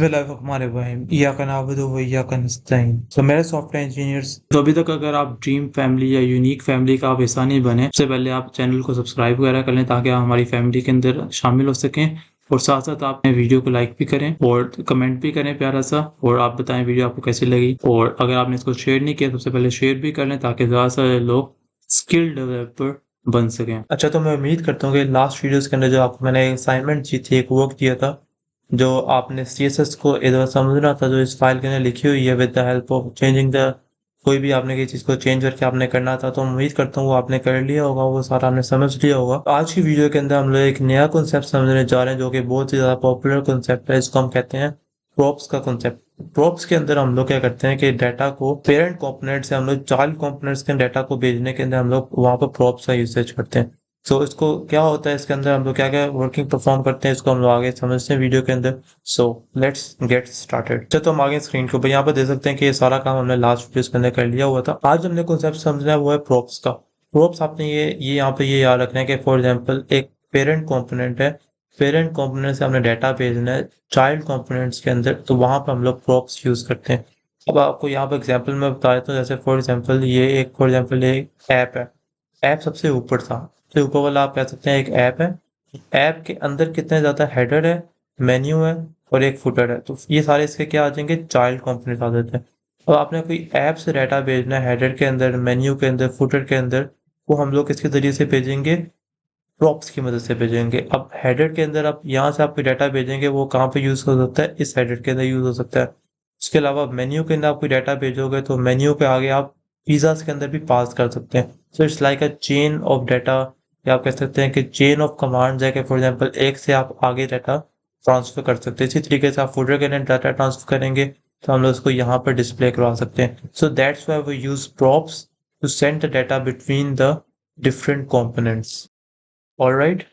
बिस्मिल्लाहिर्रहमानिर्रहीम इय्याका नअबुदु व इय्याका नस्तईन। तो मेरे सॉफ्टवेयर इंजीनियर्स, तो अभी तक अगर आप ड्रीम फैमिली या यूनिक फैमिली का आप हिस्सा नहीं बने, सबसे पहले आप चैनल को सब्सक्राइब वगैरह कर लें ताकि आप हमारी फैमिली के अंदर शामिल हो सकें। और साथ साथ आप वीडियो को लाइक भी करें और कमेंट भी करें प्यारा सा, और आप बताएं वीडियो आपको कैसी लगी। और अगर आपने इसको शेयर नहीं किया तो सबसे पहले शेयर भी कर लें ताकि ज़्यादा से ज़्यादा लोग स्किल डेवलपर बन सकें। अच्छा, तो मैं उम्मीद करता हूँ कि लास्ट वीडियोस के अंदर जो आपको मैंने असाइनमेंट दी थी, एक वर्क दिया था, जो आपने CSS को इधर समझना था, जो इस फाइल के अंदर लिखी हुई है with the help of changing the, कोई भी आपने किसी चीज़ को चेंज करके आपने करना था, तो उम्मीद करता हूँ वो आपने कर लिया होगा, वो सारा आपने समझ लिया होगा। तो आज की वीडियो के अंदर हम लोग एक नया कॉन्सेप्ट समझने जा रहे हैं जो कि बहुत ही ज़्यादा पॉपुलर कॉन्सेप्ट है। इसको हम कहते हैं प्रॉप्स का कॉन्सेप्ट। प्रॉप्स के अंदर हम लोग क्या करते हैं कि डाटा को पेरेंट कंपोनेंट से हम लोग चाइल्ड कंपोनेंट्स के डाटा को भेजने के अंदर हम लोग वहाँ पर प्रॉप्स का यूसेज करते हैं। सो इसको क्या होता है, इसके अंदर हम लोग क्या क्या वर्किंग परफॉर्म करते हैं, इसको हम लोग आगे समझते हैं वीडियो के अंदर। So let's get started. तो हम आगे स्क्रीन के ऊपर यहाँ पर देख सकते हैं कि ये सारा काम हमने लास्ट वीडियो के अंदर कर लिया हुआ था। आज हमने कॉन्सेप्ट समझना है वो है प्रॉप्स का। प्रॉप्स आपने ये यहाँ पे ये याद रखना है कि फॉर एग्जाम्पल एक पेरेंट कॉम्पोनेंट है, पेरेंट कॉम्पोनेंट से हमने डाटा भेजना है चाइल्ड कॉम्पोनेंट्स के अंदर, तो वहां पर हम लोग प्रॉप्स यूज करते हैं। अब आपको यहाँ पर एग्जाम्पल में बता देता हूँ, जैसे फॉर एग्जाम्पल ये ऐप है। ऐप सबसे ऊपर था, सबसे ऊपर वाला आप कह सकते हैं एक ऐप है। ऐप के अंदर कितने ज्यादा हेडर है, मेन्यू है और एक फुटर है, तो ये सारे इसके क्या आ जाएंगे, चाइल्ड कंपोनेंट आ जाते हैं। अब आपने कोई ऐप से डाटा भेजना है हेडर के अंदर, मेन्यू के अंदर, फुटर के अंदर, वो हम लोग किसके जरिए से भेजेंगे, प्रॉप्स की मदद से भेजेंगे। अब हेडर के अंदर आप यहाँ से आपको डाटा भेजेंगे, वो कहाँ पे यूज हो सकता है, इस हेडर के अंदर यूज हो सकता है। उसके अलावा मेन्यू के अंदर आप कोई डाटा भेजोगे तो मेन्यू के आगे आप पिज्जास के अंदर भी पास कर सकते हैं। So it's like a chain of data, या आप कह सकते हैं कि चेन ऑफ कमांड है कि फॉर एग्जाम्पल एक से आप आगे डाटा ट्रांसफर कर सकते हैं। इसी तरीके से आप फुटर के अंदर डाटा ट्रांसफर करेंगे तो हम लोग उसको यहाँ पर डिस्प्ले करवा सकते हैं। So that's why we use props to send the data between the different components. Alright.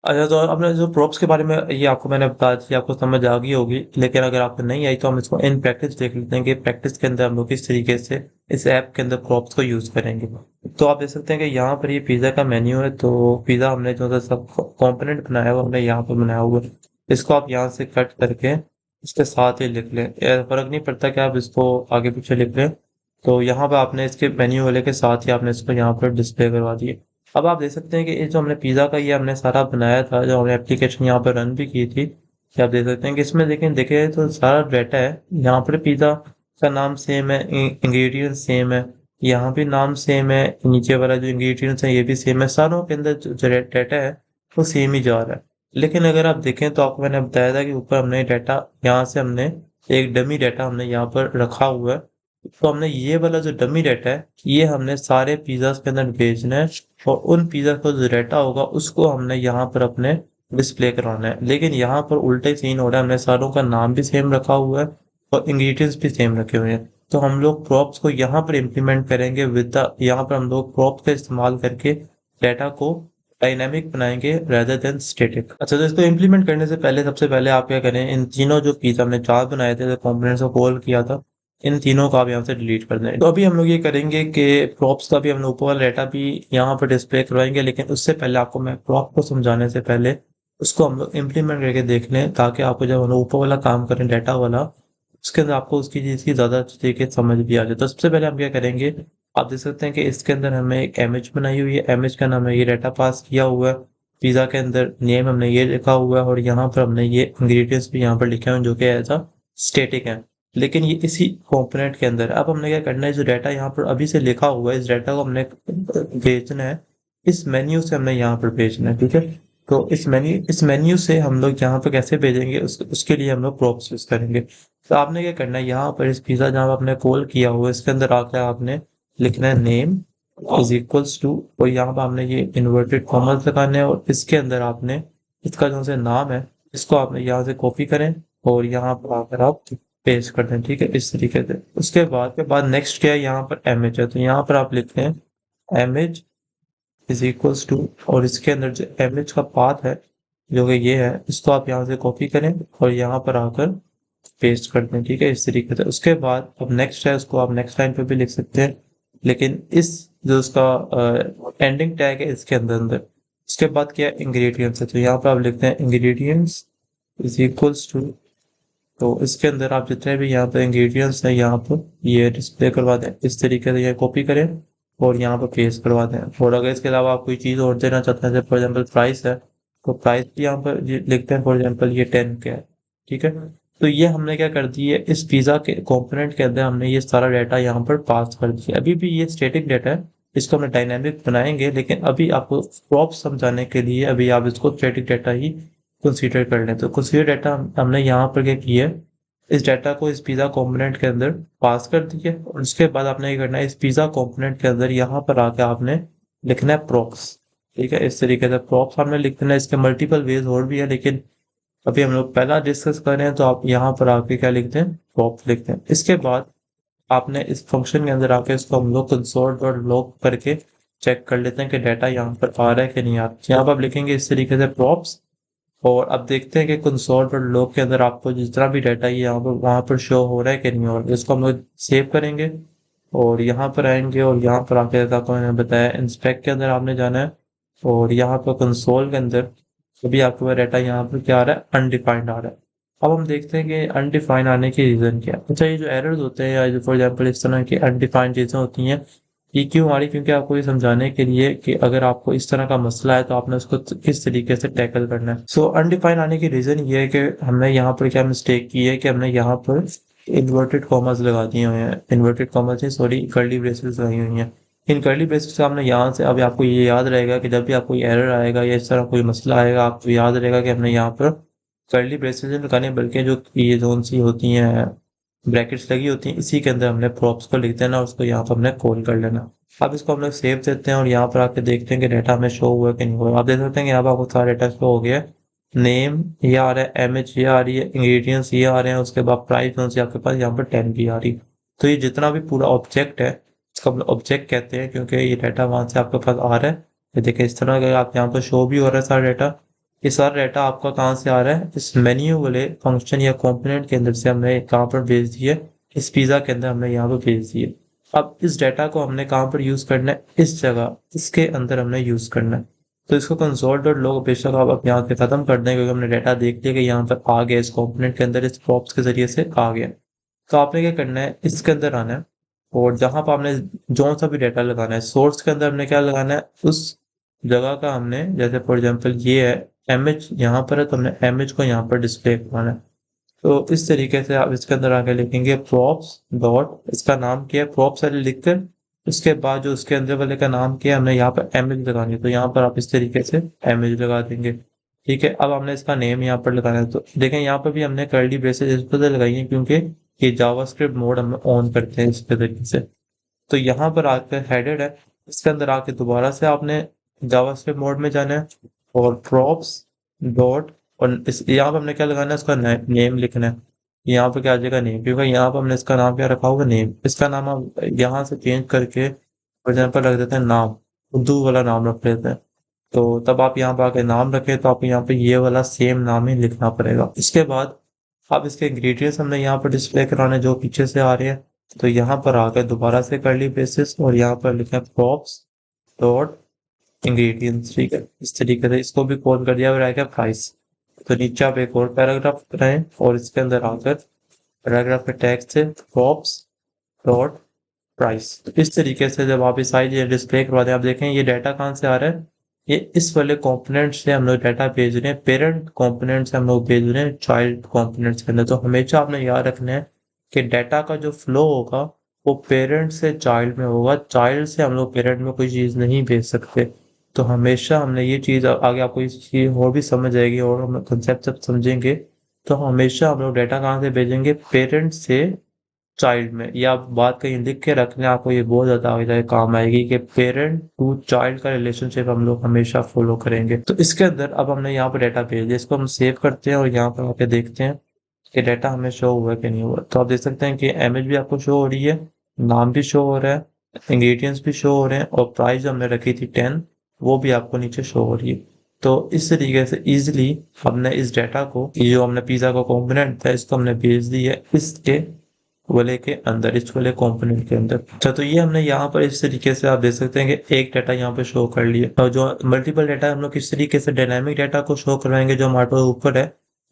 अच्छा, तो आपने जो प्रॉप्स के बारे में ये आपको मैंने बता दी, आपको समझ आ गई होगी, लेकिन अगर आपको नहीं आई तो हम इसको इन प्रैक्टिस देख लेते हैं कि प्रैक्टिस के अंदर हम लोग किस तरीके से इस ऐप के अंदर प्रॉप्स को यूज करेंगे। तो आप देख सकते हैं कि यहाँ पर ये पिज्जा का मेन्यू है, तो पिज्जा हमने जो सा सब कंपोनेंट बनाया हुआ हमने यहाँ पर बनाया हुआ है। इसको आप यहाँ से कट करके इसके साथ ही लिख लें, फर्क नहीं पड़ता कि आप इसको आगे पीछे लिख लें। तो यहाँ पर आपने इसके मेन्यू वाले के साथ ही आपने इसको यहाँ पर डिस्प्ले करवा दिए। अब आप देख सकते हैं कि ये जो हमने पिज़्ज़ा का ये हमने सारा बनाया था, जो हमने एप्लीकेशन यहाँ पर रन भी की थी, कि आप देख सकते हैं कि इसमें लेकिन देखे तो सारा डाटा है। यहाँ पर पिज़्ज़ा का नाम सेम है, इंग्रेडिएंट्स सेम है, यहाँ भी नाम सेम है, नीचे वाला जो इंग्रेडिएंट्स है ये भी सेम है, सारों के अंदर जो डाटा है वो सेम ही जा रहा है। लेकिन अगर आप देखें तो आपको मैंने बताया था कि ऊपर हमने डाटा, यहाँ से हमने एक डमी डाटा हमने यहाँ पर रखा हुआ है। तो हमने ये वाला जो डमी डाटा है ये हमने सारे पिज्जा के अंदर भेजना है, और उन पिज्जा का जो डाटा होगा उसको हमने यहाँ पर अपने डिस्प्ले कराना है। लेकिन यहाँ पर उल्टा ही सीन हो रहा है, हमने सारों का नाम भी सेम रखा हुआ है और इंग्रेडिएंट्स भी सेम रखे हुए हैं। तो हम लोग प्रॉप्स को यहाँ पर इम्प्लीमेंट करेंगे विद द, यहाँ पर हम लोग प्रॉप्स का इस्तेमाल करके डाटा को डायनामिक बनाएंगे रेदर देन स्टैटिक। अच्छा, तो इसको इम्प्लीमेंट करने से पहले सबसे पहले आप क्या करें, इन तीनों जो पिज्जा हमने चार बनाए थे, जो कॉम्पोनेंट्स को कॉल किया था, इन तीनों को आप यहाँ से डिलीट कर दें। तो अभी हम लोग ये करेंगे कि प्रॉप्स का भी हम लोग ऊपर वाला डाटा भी यहाँ पर डिस्प्ले करवाएंगे, लेकिन उससे पहले आपको मैं प्रॉप को समझाने से पहले उसको हम लोग इम्प्लीमेंट करके देख लें, ताकि आपको जब हम लोग ऊपर वाला काम करें डाटा वाला, उसके अंदर आपको उसकी चीज़ की ज़्यादा तरीके से समझ भी आ जाए। तो सबसे पहले हम क्या करेंगे, आप देख सकते हैं कि इसके अंदर हमने एक इमेज बनाई हुई है, इमेज का नाम है, ये डाटा पास किया हुआ है। पिज़्ज़ा के अंदर नेम हमने ये लिखा हुआ है, और यहाँ पर हमने ये इंग्रेडिएंट्स भी यहाँ पर लिखे हुए हैं जो कि एज अ स्टैटिक है, लेकिन ये इसी कंपोनेंट के अंदर। अब हमने क्या करना है, जो डाटा यहाँ पर अभी से लिखा हुआ है इस डाटा को हमने भेजना है, इस मेन्यू से हमने यहाँ पर भेजना है, ठीक है। तो इस मेन्यू से हम लोग यहाँ पर कैसे भेजेंगे, उसके लिए हम लोग प्रॉप्स यूज करेंगे। तो आपने क्या करना है, यहाँ पर इस पिज्जा जहाँ आपने कॉल किया हुआ है इसके अंदर आकर आपने लिखना है नेम इज इक्वल्स टू, और यहाँ पर आपने ये इन्वर्टेड कॉमर्स लगाने हैं, और इसके अंदर आपने इसका जो से नाम है इसको आपने यहाँ से कॉपी करें और यहाँ पर आकर आप पेस्ट कर दें, ठीक है, इस तरीके से। उसके बाद नेक्स्ट क्या है, यहाँ पर इमेज है, तो यहाँ पर आप लिखते हैं इमेज इज इक्वल्स टू, और इसके अंदर जो इमेज का पाथ है जो कि ये है, इसको आप यहाँ से कॉपी करें और यहाँ पर आकर पेस्ट कर दें, ठीक है, इस तरीके से। उसके बाद अब नेक्स्ट है, उसको आप नेक्स्ट लाइन पे भी लिख सकते हैं, लेकिन इस जो उसका एंडिंग टैग है इसके अंदर अंदर। उसके बाद क्या इंग्रेडिएंट्स है, तो यहाँ पर आप लिखते हैं इंग्रेडिएंट्स इज इक्वल्स टू, तो इसके अंदर आप जितने भी यहाँ पे इंग्रेडिएंट्स हैं यहाँ पर ये डिस्प्ले करवा दें, इस तरीके से ये कॉपी करें और यहाँ पर पेस्ट करवा दें। और अगर इसके अलावा आप कोई चीज़ और देना चाहते हैं, जैसे फॉर एग्जाम्पल प्राइस है, तो प्राइस भी यहाँ पर लिखते हैं, फॉर एग्जाम्पल ये 10 का है, ठीक है। तो ये हमने क्या कर दी है, इस पिज़्ज़ा के कंपोनेंट के अंदर हमने ये सारा डाटा यहाँ पर पास कर दिया। अभी भी ये स्टैटिक डाटा है, इसको हमने डायनामिक बनाएंगे, लेकिन अभी आपको प्रॉप्स समझाने के लिए अभी आप इसको स्टैटिक डाटा ही कंसीडर कर लें। तो कंसीडर डाटा हमने यहाँ पर क्या किया है, इस डाटा को इस पिज़्ज़ा कंपोनेंट के अंदर पास कर दिया और उसके बाद आपने ये करना है, इस पिज़्ज़ा कंपोनेंट के अंदर यहाँ पर आके आपने लिखना है प्रॉप्स, ठीक है। इस तरीके से प्रॉप्स हमने लिख देना है। इसके मल्टीपल वेज और भी है, लेकिन अभी हम लोग पहला डिस्कस कर रहे हैं, तो आप यहाँ पर आके क्या लिखते हैं, प्रॉप्स लिखते हैं। इसके बाद आपने इस फंक्शन के अंदर आके इसको हम लोग कंसोल डॉट लॉग करके चेक कर लेते हैं कि डाटा यहाँ पर आ रहा है कि नहीं आ रहा है। यहाँ पर आप लिखेंगे इस तरीके से प्रॉप्स, और अब देखते हैं कि कंसोल डॉट लॉग के अंदर आपको जितना भी डाटा है यहाँ पर वहाँ पर शो हो रहा है कि नहीं हो रहा है। इसको हम लोग सेव करेंगे और यहाँ पर आएंगे और यहाँ पर आके जैसा आपको मैंने बताया, इंस्पेक्ट के अंदर आपने जाना है और यहाँ पर कंसोल के अंदर अभी आपके पास डाटा यहाँ पर क्या आ रहा है, अनडिफाइंड आ रहा है। अब हम देखते हैं कि अनडिफाइंड आने की रीज़न क्या है। अच्छा, ये जो एरर्स होते हैं या जो फॉर एग्जांपल इस तरह की अनडिफाइंड चीज़ें होती हैं, ये क्यों आ रही है? क्योंकि आपको ये समझाने के लिए कि अगर आपको इस तरह का मसला है तो आपने उसको किस तरीके से टैकल करना है। सो अनडिफाइंड आने की रीज़न ये है कि हमने यहाँ पर क्या मिस्टेक की है कि हमने यहाँ पर इन्वर्टेड कॉमर्स लगा दिए हुए हैं, इन्वर्टेड कॉमर्स नहीं, सॉरी, कर्ली ब्रेसेस लगाई हुई हैं। इन कर्ली ब्रेसेस से हमने यहाँ से, अभी आपको ये याद रहेगा कि जब भी आपको एरर आएगा या इस तरह कोई मसला आएगा, आपको याद रहेगा कि हमने यहाँ पर कर्ली ब्रेसेस लगाने, बल्कि जो ये जोन सी होती हैं, ब्रैकेट्स लगी होती हैं, इसी के अंदर हमने प्रॉप्स को लिख देना और उसको यहाँ पर हमने कॉल कर लेना। अब इसको हम लोग सेव देते हैं और यहाँ पर आके देखते हैं कि डाटा हमें शो हुआ कि नहीं हुआ। आप देख सकते हैं कि यहाँ पर आपको सारा डाटा शो हो गया है। नेम ये आ रहा है, एमएच ये आ रही है, इंग्रेडिएंट्स ये आ रहे हैं, उसके बाद प्राइस कौन सी आपके पास यहाँ पर 10 भी आ रही है। तो ये जितना भी पूरा ऑब्जेक्ट है, इसको हम ऑब्जेक्ट कहते हैं क्योंकि ये डाटा वहां से आपके पास आ रहा है। ये देखिए इस तरह का आप यहाँ पर शो भी हो रहा है सारा डाटा। ये सारा डाटा आपका कहाँ से आ रहा है, इस मेन्यू वाले फंक्शन या कंपोनेंट के अंदर से हमने कहाँ पर भेज दिए, इस पिज़्ज़ा के अंदर हमने यहाँ पर भेज दिए। अब इस डाटा को हमने कहाँ पर यूज करना है, इस जगह, इसके अंदर हमने यूज करना है। तो इसको कंसोल डॉट लॉग बेशक आप यहाँ से खत्म कर दें, क्योंकि हमने डाटा देख लिया कि यहाँ पर आ गया, इस कंपोनेंट के अंदर इस प्रॉप्स के जरिए से आ गया। तो आपने क्या करना है, इसके अंदर आना है और जहां पर आपने जो सा भी डाटा लगाना है, सोर्स के अंदर हमने क्या लगाना है, उस जगह का हमने, जैसे फॉर एग्जांपल ये है एमएच, यहाँ पर है तो हमने एमएच को यहाँ पर डिस्प्ले करवाना है। तो इस तरीके से आप इसके अंदर आके लिखेंगे प्रॉप्स डॉट, इसका नाम क्या है, प्रॉप्स वाले लिखकर उसके बाद जो उसके अंदर वाले का नाम क्या है, हमने यहाँ पर एमएच लगानी है, तो यहाँ पर आप इस तरीके से एमएच लगा देंगे। ठीक है, अब हमने इसका नेम यहाँ पर लगाना है। तो देखें यहाँ पर भी हमने कर्ली ब्रेसेस इस पर लगाई है क्योंकि ये जावास्क्रिप्ट मोड हम ऑन करते हैं इस तरीके से। तो यहाँ पर आकर हेडेड है, इसके अंदर आके दोबारा से आपने जावास्क्रिप्ट मोड में जाना है और प्रॉप्स डॉट, और इस यहाँ पर हमने क्या लगाना है, इसका नेम लिखना है। यहाँ पर क्या आ जाएगा, नेम, क्योंकि यहाँ पर हमने इसका नाम क्या रखा होगा, नेम। इसका नाम हम यहाँ से चेंज करके फॉर एग्जाम्पल रख देते हैं नाम, उर्दू वाला नाम रख लेते हैं। तो तब आप यहाँ पर आके नाम रखें तो आपको यहाँ पे ये वाला सेम नाम ही लिखना पड़ेगा। इसके बाद अब इसके इंग्रेडिएंट्स हमने यहाँ पर डिस्प्ले कराने जो पीछे से आ रहे हैं, तो यहाँ पर आकर दोबारा से कर्ली ब्रेसेस और यहाँ पर लिखना है प्रॉप्स डॉट इंग्रेडिएंट्स। ठीक है, इस तरीके से इसको भी कॉल कर दिया और आएगा प्राइस। तो नीचे आप एक और पैराग्राफ बनाएं और इसके अंदर आकर पैराग्राफ के टैग से प्रॉप्स डॉट प्राइस। तो इस तरीके से जब आप इस साइज डिस्प्ले करवा दें, आप देखें ये डाटा कहाँ से आ रहा है, ये इस वाले कंपोनेंट से हम लोग डाटा भेज रहे हैं, पेरेंट कंपोनेंट से हम लोग भेज रहे हैं चाइल्ड कंपोनेंट्स के अंदर। तो हमेशा आपने याद रखना है कि डाटा का जो फ्लो होगा वो पेरेंट से चाइल्ड में होगा, चाइल्ड से हम लोग पेरेंट में कोई चीज़ नहीं भेज सकते। तो हमेशा हमने ये चीज़, आगे आपको इस चीज़ और भी समझ आएगी और हम कंसेप्ट जब समझेंगे, तो हमेशा हम लोग डाटा कहाँ से भेजेंगे, पेरेंट से चाइल्ड में। या आप बात कहीं लिख के रख लें, आपको ये बहुत ज्यादा आगे काम आएगी कि पेरेंट टू चाइल्ड का रिलेशनशिप हम लोग हमेशा फॉलो करेंगे। तो इसके अंदर अब हमने यहाँ पर डाटा भेज दिया, इसको हम सेव करते हैं और यहाँ पर आके देखते हैं कि डाटा हमें शो हुआ है कि नहीं हुआ। तो आप देख सकते हैं कि इमेज भी आपको शो हो रही है, नाम भी शो हो रहा है, इंग्रेडिएंट्स भी शो हो रहे हैं और प्राइस जो हमने रखी थी 10 वो भी आपको नीचे शो हो रही है। तो इस तरीके से इजिली हमने इस डाटा को, ये जो हमने पिज्जा का कॉम्पोनेंट था, इसको हमने भेज दी है इसके वाले के अंदर, इस वाले कंपोनेंट के अंदर। अच्छा, तो ये हमने यहाँ पर इस तरीके से आप देख सकते हैं कि एक डाटा यहाँ पे शो कर लिया, और जो मल्टीपल डाटा हम लोग किस तरीके से डायनामिक डाटा को शो करवाएंगे जो हमारे पास ऊपर है,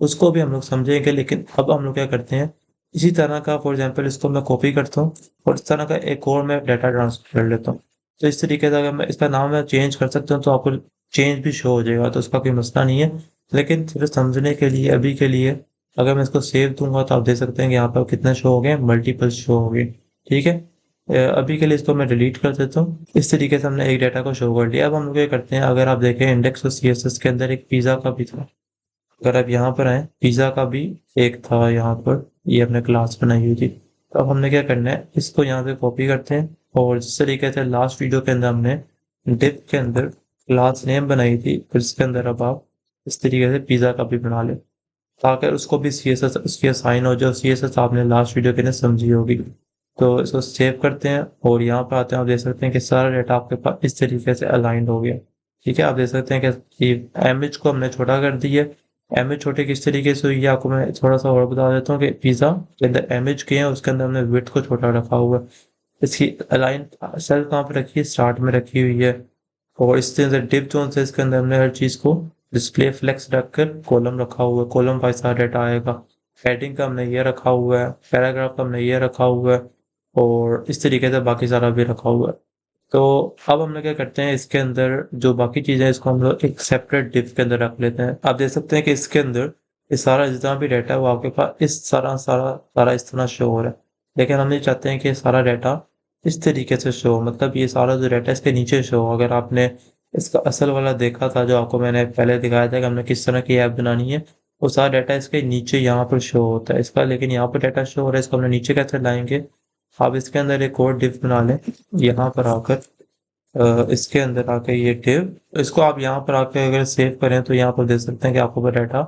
उसको भी हम लोग समझेंगे। लेकिन अब हम लोग क्या करते हैं, इसी तरह का फॉर एग्जांपल इसको मैं कॉपी करता हूँ और इस तरह का एक और मैं डाटा ट्रांसफर कर लेता हूँ। तो इस तरीके से अगर मैं इसका नाम मैं चेंज कर सकता हूँ तो आपको चेंज भी शो हो जाएगा, तो उसका कोई मसला नहीं है। लेकिन सिर्फ समझने के लिए अभी के लिए अगर मैं इसको सेव दूंगा तो आप देख सकते हैं कि यहाँ पर कितने शो हो गए, मल्टीपल शो हो गए। ठीक है, अभी के लिए इसको मैं डिलीट कर देता हूँ। इस तरीके से हमने एक डाटा को शो कर लिया। अब हम लोग ये करते हैं, अगर आप देखें इंडेक्स और सीएसएस के अंदर एक पिज्जा का भी था। अगर आप यहाँ पर आए, पिज्जा का भी एक था यहाँ पर, ये अपने क्लास बनाई हुई थी। तो अब हमने क्या करना है, इसको यहाँ से कॉपी करते हैं और जिस तरीके से लास्ट वीडियो के अंदर हमने डिप के अंदर क्लास नेम बनाई थी, फिर इसके अंदर अब आप इस तरीके से पिज्जा का भी बना ले, ताकि उसको भी सीएसएस उसकी असाइन हो जाए। सीएसएस आपने लास्ट वीडियो के अंदर समझी होगी। तो इसको सेव करते हैं और यहाँ पर आते हैं, आप देख सकते हैं कि सारा डाटा आपके पास इस तरीके से अलाइंड हो गया। ठीक है, आप देख सकते हैं कि इमेज को हमने छोटा कर दिया। इमेज छोटे किस तरीके से हुई है आपको मैं थोड़ा सा और बता देता हूँ कि पिज्जा के अंदर इमेज के हैं, उसके अंदर हमने विड्थ को छोटा रखा हुआ है। इसकी अलाइन सेल कहाँ पे रखी है, स्टार्ट में रखी हुई है। और इस तरह से डिप जोन से इसके अंदर हमने हर चीज को डिस्प्ले फ्लेक्स रखकर कॉलम रखा हुआ है, कॉलम वाइज सारा डाटा आएगा। हेडिंग का हमने ये रखा हुआ है, पैराग्राफ का हमने ये रखा हुआ है और इस तरीके से बाकी सारा भी रखा हुआ है। तो अब हम लोग क्या करते हैं, इसके अंदर जो बाकी चीजें इसको हम लोग एक सेपरेट डिव के अंदर रख लेते हैं। आप देख सकते हैं कि इसके अंदर ये सारा जितना भी डाटा है वो आपके पास इस सारा सारा सारा इस तरह शो हो रहा है। लेकिन हम ये चाहते हैं कि ये सारा डाटा इस तरीके से शो हो, मतलब ये सारा जो डाटा इसके नीचे शो हो। अगर आपने इसका असल वाला देखा था जो आपको मैंने पहले दिखाया था कि हमने किस तरह की ऐप बनानी है, वो सारा डाटा इसके नीचे यहाँ पर शो होता है इसका। लेकिन यहाँ पर डाटा शो हो रहा है, इसको हमने नीचे कैसे लाएंगे। आप इसके अंदर एक और डिव बना लें, यहाँ पर आकर इसके अंदर आके ये डिव, इसको आप यहाँ पर आके अगर सेव करें तो यहाँ पर देख सकते हैं कि आपको डाटा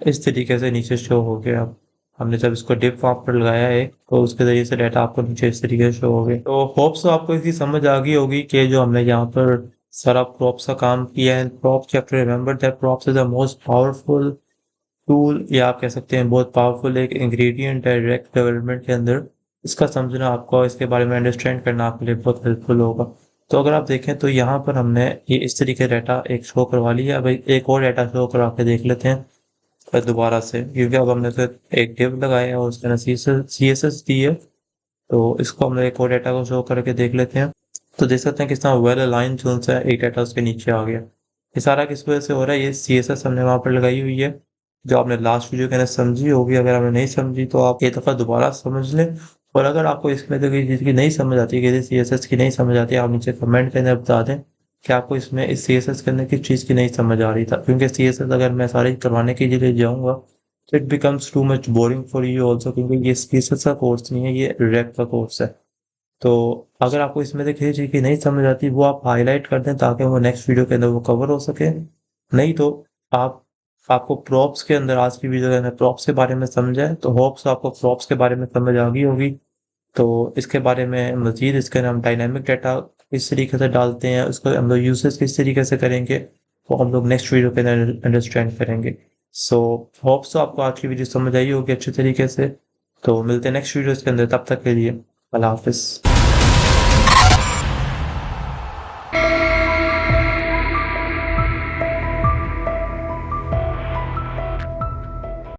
इस तरीके से नीचे शो हो गया। अब हमने जब इसको डिव वहाँ पर लगाया है तो उसके जरिए से डाटा आपको नीचे इस तरीके से शो हो गया। तो होप्स तो आपको इसकी समझ आ गई होगी कि जो हमने यहाँ पर सारा प्रॉप्स का काम किया है। Props you have to remember that props is the most powerful tool, या आप कह सकते हैं बहुत पावरफुल एक इंग्रेडिएंट है डायरेक्ट डेवलपमेंट के अंदर। इसका समझना आपको, इसके बारे में अंडरस्टैंड करना आपके लिए बहुत हेल्पफुल होगा। तो अगर आप देखें तो यहाँ पर हमने ये इस तरीके डाटा एक शो करवा लिया। अब एक और डाटा शो करवा के देख लेते हैं दोबारा से, क्योंकि अब हमने तो एक डिव लगाया है और उसके अंदर CSS दी है। तो इसको हम एक और डाटा को शो करके देख लेते हैं। तो देख सकते हैं किस तरह वेल अलाइन जोन सा एक डाटा उसके नीचे आ गया। ये सारा किस वजह से हो रहा है, ये CSS हमने वहां पर लगाई हुई है जो आपने लास्ट वीडियो के अंदर समझी होगी। अगर आपने नहीं समझी तो आप एक दफा दोबारा समझ लें। और अगर आपको इसमें तो किसी चीज़ की नहीं समझ आती, किसी CSS की नहीं समझ आती, आप नीचे कमेंट के अंदर बता दें कि आपको इसमें इस CSS के अंदर किस चीज़ की नहीं समझ आ रही था। क्योंकि CSS अगर मैं सारी करवाने के लिए जाऊंगा तो it becomes too much boring for you also, क्योंकि ये CSS का कोर्स नहीं है, ये React का कोर्स है। तो अगर आपको इसमें से किसी चीज़ की नहीं समझ आती वो आप हाईलाइट कर दें ताकि वो नेक्स्ट वीडियो के अंदर वो कवर हो सके। नहीं तो आप आपको प्रॉप्स के अंदर आज की वीडियो के अंदर प्रॉप्स के बारे में समझे तो होप्स आपको प्रॉप्स के बारे में समझ आ गई होगी। तो इसके बारे में मजीद इसके अंदर हम डायनामिक डाटा किस तरीके से डालते हैं, उसको हम लोग यूसेज किस तरीके से करेंगे वो हम लोग नेक्स्ट वीडियो के अंदर अंडरस्टैंड करेंगे। सो होप्स तो आपको आज की वीडियो समझ आई होगी अच्छे तरीके से। तो मिलते हैं नेक्स्ट वीडियो के अंदर, तब तक के लिए अल्लाह हाफिज़।